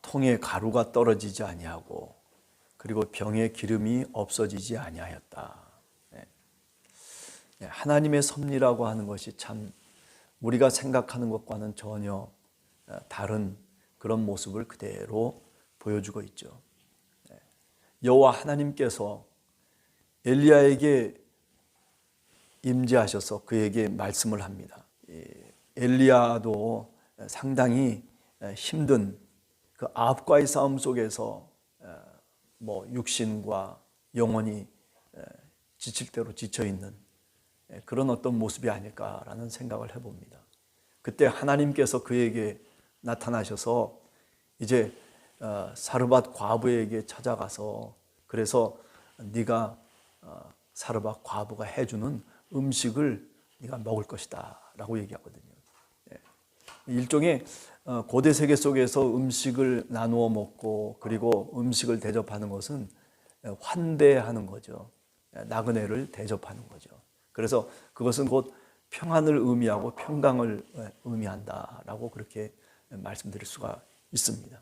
통에 가루가 떨어지지 아니하고 그리고 병에 기름이 없어지지 아니하였다. 하나님의 섭리라고 하는 것이 참 우리가 생각하는 것과는 전혀 다른 그런 모습을 그대로 보여주고 있죠. 여호와 하나님께서 엘리야에게 임재하셔서 그에게 말씀을 합니다. 엘리야도 상당히 힘든 그 아합과의 싸움 속에서 육신과 영혼이 지칠 대로 지쳐 있는 그런 어떤 모습이 아닐까라는 생각을 해봅니다. 그때 하나님께서 그에게 나타나셔서 이제 사르밧 과부에게 찾아가서 그래서 네가 사르밧 과부가 해주는 음식을 네가 먹을 것이다 라고 얘기하거든요. 일종의 고대 세계 속에서 음식을 나누어 먹고 그리고 음식을 대접하는 것은 환대하는 거죠. 나그네를 대접하는 거죠. 그래서 그것은 곧 평안을 의미하고 평강을 의미한다라고 그렇게 말씀드릴 수가 있습니다.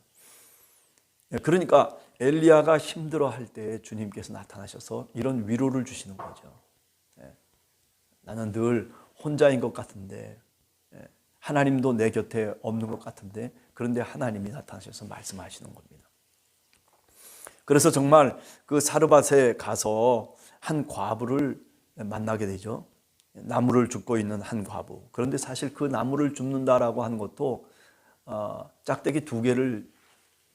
그러니까 엘리야가 힘들어할 때 주님께서 나타나셔서 이런 위로를 주시는 거죠. 나는 늘 혼자인 것 같은데 하나님도 내 곁에 없는 것 같은데 그런데 하나님이 나타나셔서 말씀하시는 겁니다. 그래서 정말 그 사르밧에 가서 한 과부를 만나게 되죠. 나무를 줍고 있는 한 과부. 그런데 사실 그 나무를 줍는다라고 하는 것도 짝대기 2개를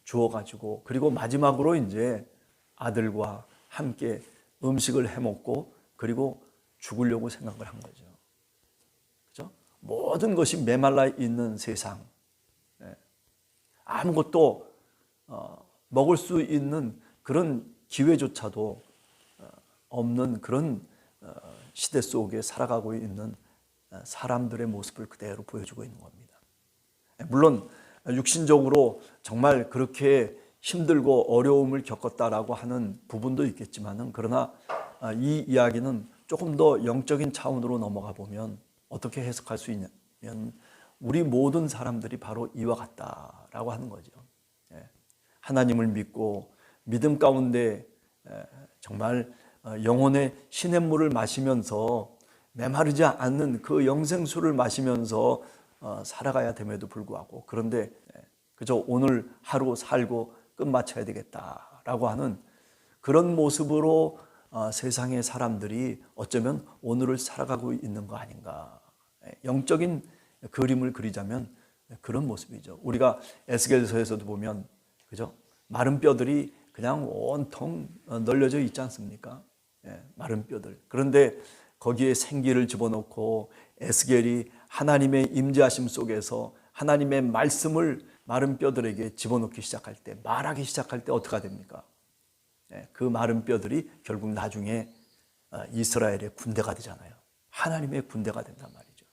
주어가지고 그리고 마지막으로 이제 아들과 함께 음식을 해먹고 그리고 죽으려고 생각을 한 거죠. 그죠? 모든 것이 메말라 있는 세상, 아무것도 먹을 수 있는 그런 기회조차도 없는 그런 시대 속에 살아가고 있는 사람들의 모습을 그대로 보여주고 있는 겁니다. 물론 육신적으로 정말 그렇게 힘들고 어려움을 겪었다라고 하는 부분도 있겠지만은 그러나 이 이야기는 조금 더 영적인 차원으로 넘어가 보면 어떻게 해석할 수 있냐면 우리 모든 사람들이 바로 이와 같다라고 하는 거죠. 하나님을 믿고 믿음 가운데 정말 영혼의 시냇물을 마시면서 메마르지 않는 그 영생수를 마시면서 살아가야 됨에도 불구하고 그런데 그저 오늘 하루 살고 끝마쳐야 되겠다라고 하는 그런 모습으로 세상의 사람들이 어쩌면 오늘을 살아가고 있는 거 아닌가. 영적인 그림을 그리자면 그런 모습이죠. 우리가 에스겔서에서도 보면 그죠? 마른 뼈들이 그냥 온통 널려져 있지 않습니까? 마른 뼈들. 그런데 거기에 생기를 집어넣고 에스겔이 하나님의 임재하심 속에서 하나님의 말씀을 마른 뼈들에게 집어넣기 시작할 때, 말하기 시작할 때 어떻게 됩니까? 그 마른 뼈들이 결국 나중에 이스라엘의 군대가 되잖아요. 하나님의 군대가 된단 말이죠.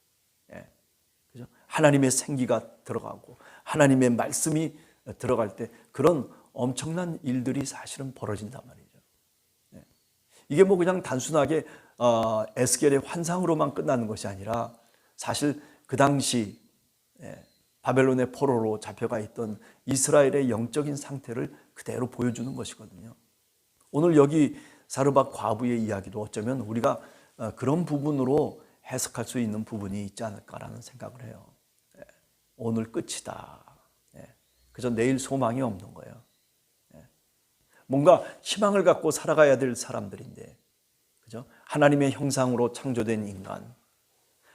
그죠? 하나님의 생기가 들어가고 하나님의 말씀이 들어갈 때 그런 엄청난 일들이 사실은 벌어진단 말이죠. 이게 뭐 그냥 단순하게 에스겔의 환상으로만 끝나는 것이 아니라 사실 그 당시 바벨론의 포로로 잡혀가 있던 이스라엘의 영적인 상태를 그대로 보여주는 것이거든요. 오늘 여기 사르밧 과부의 이야기도 어쩌면 우리가 그런 부분으로 해석할 수 있는 부분이 있지 않을까라는 생각을 해요. 오늘 끝이다. 그저 내일 소망이 없는 거예요. 뭔가 희망을 갖고 살아가야 될 사람들인데, 그죠? 하나님의 형상으로 창조된 인간,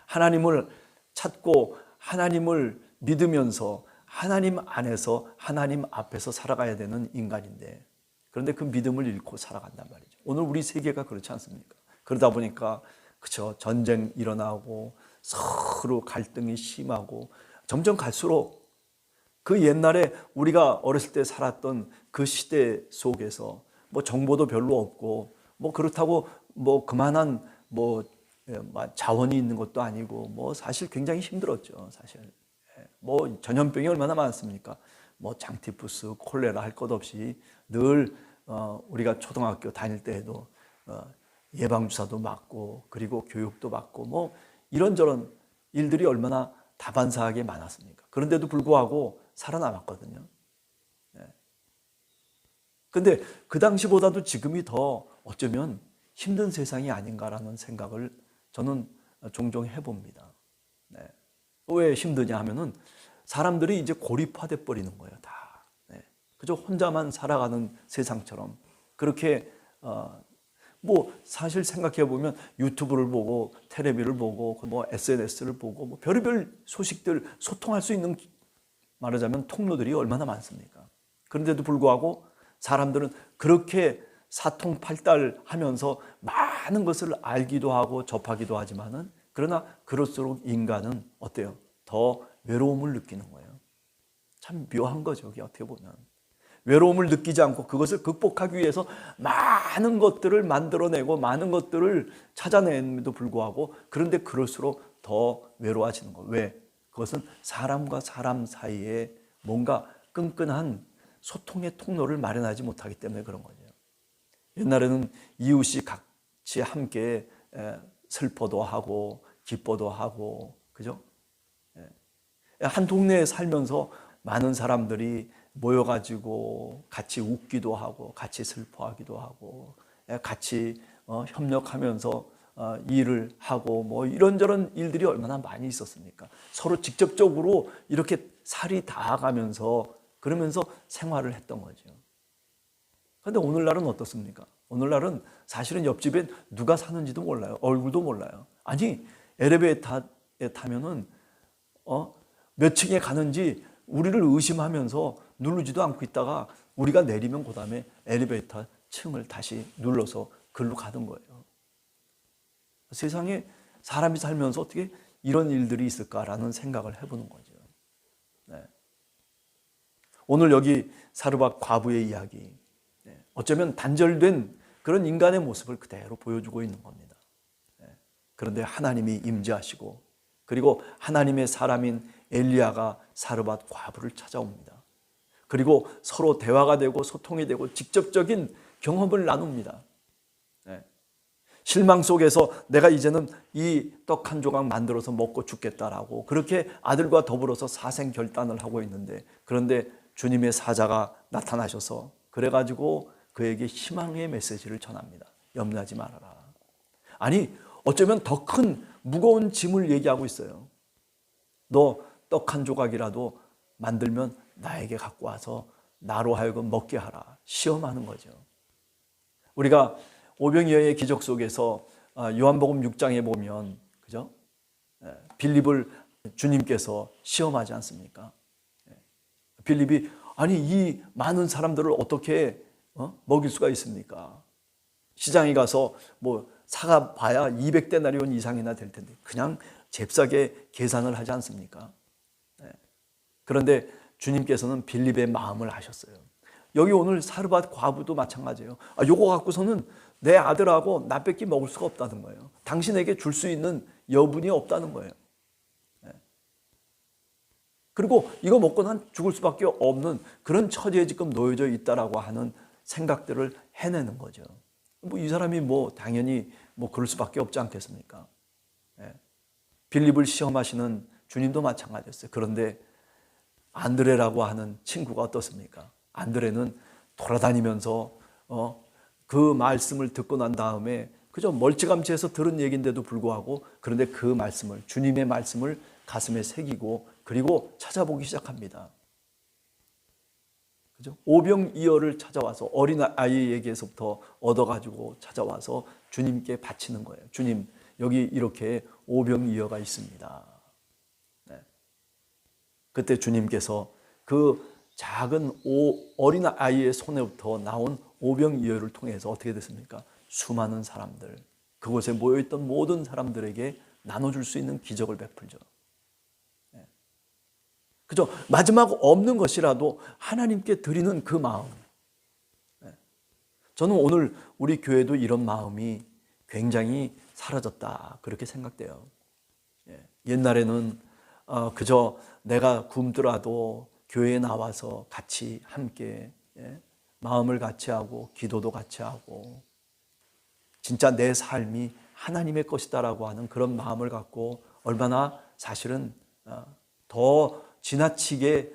하나님을 찾고 하나님을 믿으면서 하나님 안에서 하나님 앞에서 살아가야 되는 인간인데, 그런데 그 믿음을 잃고 살아간단 말이죠. 오늘 우리 세계가 그렇지 않습니까? 그러다 보니까 그죠? 전쟁 일어나고 서로 갈등이 심하고 점점 갈수록 그 옛날에 우리가 어렸을 때 살았던 그 시대 속에서 뭐 정보도 별로 없고 뭐 그렇다고 뭐 그만한 뭐 자원이 있는 것도 아니고 뭐 사실 굉장히 힘들었죠. 사실 뭐 전염병이 얼마나 많았습니까? 뭐 장티푸스, 콜레라 할 것 없이 늘 우리가 초등학교 다닐 때에도 예방주사도 맞고 그리고 교육도 받고 뭐 이런저런 일들이 얼마나 다반사하게 많았습니까? 그런데도 불구하고 살아남았거든요. 근데 그 당시보다도 지금이 더 어쩌면 힘든 세상이 아닌가라는 생각을 저는 종종 해봅니다. 네. 왜 힘드냐 하면은 사람들이 이제 고립화돼 버리는 거예요, 다. 네. 그저 혼자만 살아가는 세상처럼 그렇게 뭐 사실 생각해 보면 유튜브를 보고 텔레비를 보고 뭐 SNS를 보고 뭐 별의별 소식들 소통할 수 있는 말하자면 통로들이 얼마나 많습니까? 그런데도 불구하고 사람들은 그렇게 사통팔달하면서 많은 것을 알기도 하고 접하기도 하지만은 그러나 그럴수록 인간은 어때요? 더 외로움을 느끼는 거예요. 참 묘한 거죠, 이게 어떻게 보면. 외로움을 느끼지 않고 그것을 극복하기 위해서 많은 것들을 만들어내고 많은 것들을 찾아냄에도 불구하고 그런데 그럴수록 더 외로워지는 거예요. 왜? 그것은 사람과 사람 사이에 뭔가 끈끈한 소통의 통로를 마련하지 못하기 때문에 그런 거죠. 옛날에는 이웃이 같이 함께 슬퍼도 하고 기뻐도 하고 그죠? 한 동네에 살면서 많은 사람들이 모여가지고 같이 웃기도 하고 같이 슬퍼하기도 하고 같이 협력하면서 일을 하고 뭐 이런저런 일들이 얼마나 많이 있었습니까? 서로 직접적으로 이렇게 살이 닿아가면서 그러면서 생활을 했던 거죠. 그런데 오늘날은 어떻습니까? 오늘날은 사실은 옆집에 누가 사는지도 몰라요. 얼굴도 몰라요. 아니 엘리베이터에 타면은 몇 층에 가는지 우리를 의심하면서 누르지도 않고 있다가 우리가 내리면 그 다음에 엘리베이터 층을 다시 눌러서 글로 가는 거예요. 세상에 사람이 살면서 어떻게 이런 일들이 있을까라는 생각을 해보는 거죠. 네. 오늘 여기 사르밧 과부의 이야기, 어쩌면 단절된 그런 인간의 모습을 그대로 보여주고 있는 겁니다. 그런데 하나님이 임재하시고 그리고 하나님의 사람인 엘리야가 사르밧 과부를 찾아옵니다. 그리고 서로 대화가 되고 소통이 되고 직접적인 경험을 나눕니다. 실망 속에서 내가 이제는 이 떡 한 조각 만들어서 먹고 죽겠다라고 그렇게 아들과 더불어서 사생결단을 하고 있는데 그런데 주님의 사자가 나타나셔서 그래가지고 그에게 희망의 메시지를 전합니다. 염려하지 말아라. 아니 어쩌면 더 큰 무거운 짐을 얘기하고 있어요. 너 떡 한 조각이라도 만들면 나에게 갖고 와서 나로 하여금 먹게 하라. 시험하는 거죠. 우리가 오병이어의 기적 속에서 요한복음 6장에 보면 그죠? 빌립을 주님께서 시험하지 않습니까? 빌립이 아니 이 많은 사람들을 어떻게 먹일 수가 있습니까? 시장에 가서 뭐 사가 봐야 200데나리온 이상이나 될 텐데 그냥 잽싸게 계산을 하지 않습니까? 그런데 주님께서는 빌립의 마음을 아셨어요. 여기 오늘 사르밧 과부도 마찬가지예요. 요거 갖고서는 내 아들하고 나 뺏기 먹을 수가 없다는 거예요. 당신에게 줄 수 있는 여분이 없다는 거예요. 그리고 이거 먹고 난 죽을 수밖에 없는 그런 처지에 지금 놓여져 있다라고 하는 생각들을 해내는 거죠. 뭐 이 사람이 뭐 당연히 뭐 그럴 수밖에 없지 않겠습니까? 빌립을 시험하시는 주님도 마찬가지였어요. 그런데 안드레라고 하는 친구가 어떻습니까? 안드레는 돌아다니면서 그 말씀을 듣고 난 다음에 그저 멀찌감치해서 들은 얘기인데도 불구하고 그런데 그 말씀을 주님의 말씀을 가슴에 새기고 그리고 찾아보기 시작합니다. 그죠? 오병이어를 찾아와서 어린 아이에게서부터 얻어가지고 찾아와서 주님께 바치는 거예요. 주님 여기 이렇게 오병이어가 있습니다. 그때 주님께서 그 작은 어린 아이의 손에부터 나온 오병이어를 통해서 어떻게 됐습니까? 수많은 사람들, 그곳에 모여있던 모든 사람들에게 나눠줄 수 있는 기적을 베풀죠. 그죠? 마지막 없는 것이라도 하나님께 드리는 그 마음. 저는 오늘 우리 교회도 이런 마음이 굉장히 사라졌다 그렇게 생각돼요. 옛날에는 그저 내가 굶더라도 교회에 나와서 같이 함께 마음을 같이 하고 기도도 같이 하고 진짜 내 삶이 하나님의 것이다라고 하는 그런 마음을 갖고 얼마나 사실은 더 지나치게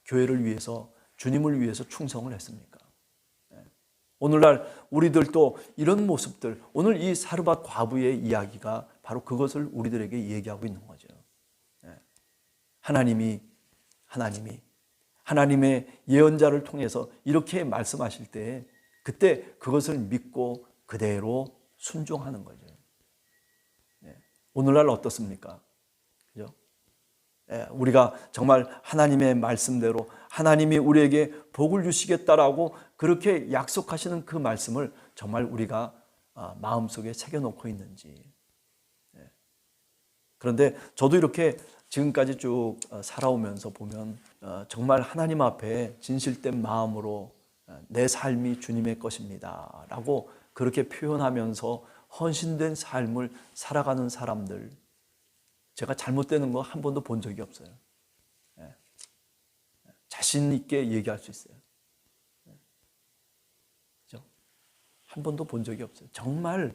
교회를 위해서 주님을 위해서 충성을 했습니까? 오늘날 우리들도 이런 모습들, 오늘 이 사르밧 과부의 이야기가 바로 그것을 우리들에게 얘기하고 있는 거죠. 하나님의 예언자를 통해서 이렇게 말씀하실 때 그때 그것을 믿고 그대로 순종하는 거죠. 오늘날 어떻습니까? 그죠? 우리가 정말 하나님의 말씀대로 하나님이 우리에게 복을 주시겠다라고 그렇게 약속하시는 그 말씀을 정말 우리가 마음속에 새겨놓고 있는지. 그런데 저도 이렇게 지금까지 쭉 살아오면서 보면 정말 하나님 앞에 진실된 마음으로 내 삶이 주님의 것입니다 라고 그렇게 표현하면서 헌신된 삶을 살아가는 사람들, 제가 잘못되는 거 한 번도 본 적이 없어요. 자신 있게 얘기할 수 있어요. 그렇죠? 한 번도 본 적이 없어요. 정말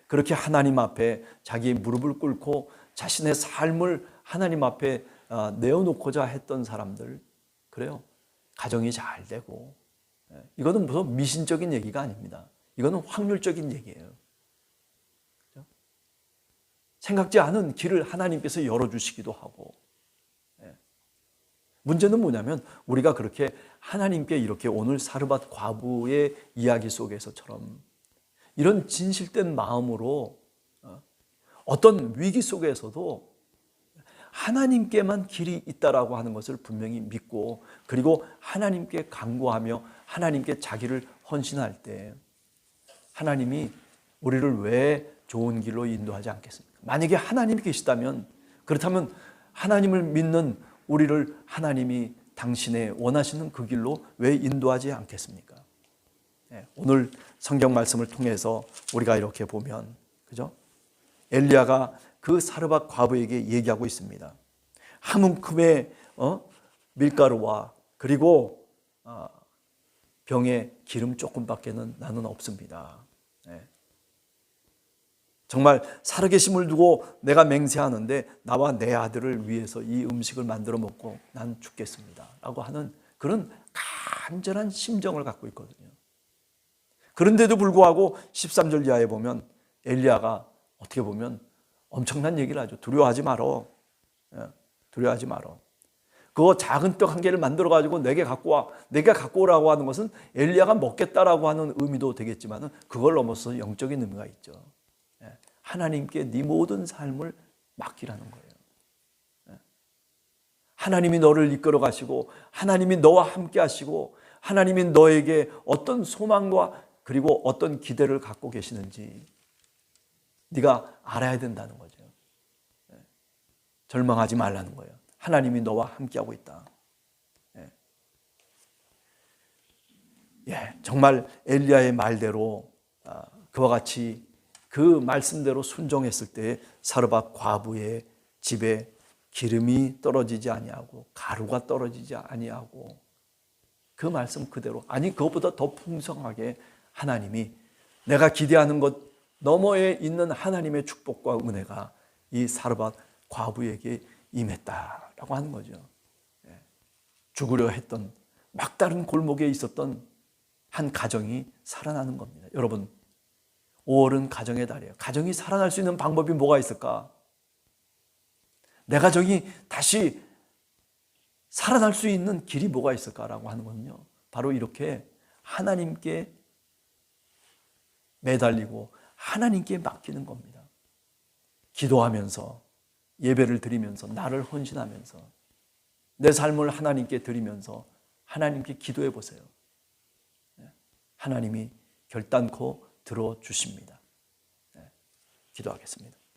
그렇게 하나님 앞에 자기의 무릎을 꿇고 자신의 삶을 하나님 앞에 내어놓고자 했던 사람들, 그래요. 가정이 잘 되고, 이거는 무슨 미신적인 얘기가 아닙니다. 이거는 확률적인 얘기예요. 그렇죠? 생각지 않은 길을 하나님께서 열어주시기도 하고, 문제는 뭐냐면 우리가 그렇게 하나님께 이렇게 오늘 사르밧 과부의 이야기 속에서처럼 이런 진실된 마음으로 어떤 위기 속에서도 하나님께만 길이 있다라고 하는 것을 분명히 믿고 그리고 하나님께 간구하며 하나님께 자기를 헌신할 때 하나님이 우리를 왜 좋은 길로 인도하지 않겠습니까? 만약에 하나님이 계시다면 그렇다면 하나님을 믿는 우리를 하나님이 당신의 원하시는 그 길로 왜 인도하지 않겠습니까? 오늘 성경 말씀을 통해서 우리가 이렇게 보면, 그죠? 엘리야가 그 사르밧 과부에게 얘기하고 있습니다. 한 움큼의 밀가루와 그리고 병에 기름 조금밖에는 나는 없습니다. 정말 살아계심을 두고 내가 맹세하는데 나와 내 아들을 위해서 이 음식을 만들어 먹고 난 죽겠습니다 라고 하는 그런 간절한 심정을 갖고 있거든요. 그런데도 불구하고 13절 이하에 보면 엘리야가 어떻게 보면 엄청난 얘기를 하죠. 두려워하지 말어. 두려워하지 말어. 그거 작은 떡 한 개를 만들어 가지고 내게 갖고 와. 내가 갖고 오라고 하는 것은 엘리야가 먹겠다라고 하는 의미도 되겠지만 그걸 넘어서 영적인 의미가 있죠. 하나님께 네 모든 삶을 맡기라는 거예요. 하나님이 너를 이끌어 가시고 하나님이 너와 함께 하시고 하나님이 너에게 어떤 소망과 그리고 어떤 기대를 갖고 계시는지 네가 알아야 된다는 거죠. 절망하지 말라는 거예요. 하나님이 너와 함께하고 있다. 정말 엘리야의 말대로 그와 같이 그 말씀대로 순종했을 때 사르밧 과부의 집에 기름이 떨어지지 아니하고 가루가 떨어지지 아니하고 그 말씀 그대로, 아니 그것보다 더 풍성하게 하나님이 내가 기대하는 것 너머에 있는 하나님의 축복과 은혜가 이 사르밧 과부에게 임했다라고 하는 거죠. 죽으려 했던 막다른 골목에 있었던 한 가정이 살아나는 겁니다. 여러분, 5월은 가정의 달이에요. 가정이 살아날 수 있는 방법이 뭐가 있을까? 내 가정이 다시 살아날 수 있는 길이 뭐가 있을까라고 하는 건요, 바로 이렇게 하나님께 매달리고 하나님께 맡기는 겁니다. 기도하면서 예배를 드리면서 나를 헌신하면서 내 삶을 하나님께 드리면서 하나님께 기도해 보세요. 하나님이 결단코 들어주십니다. 기도하겠습니다.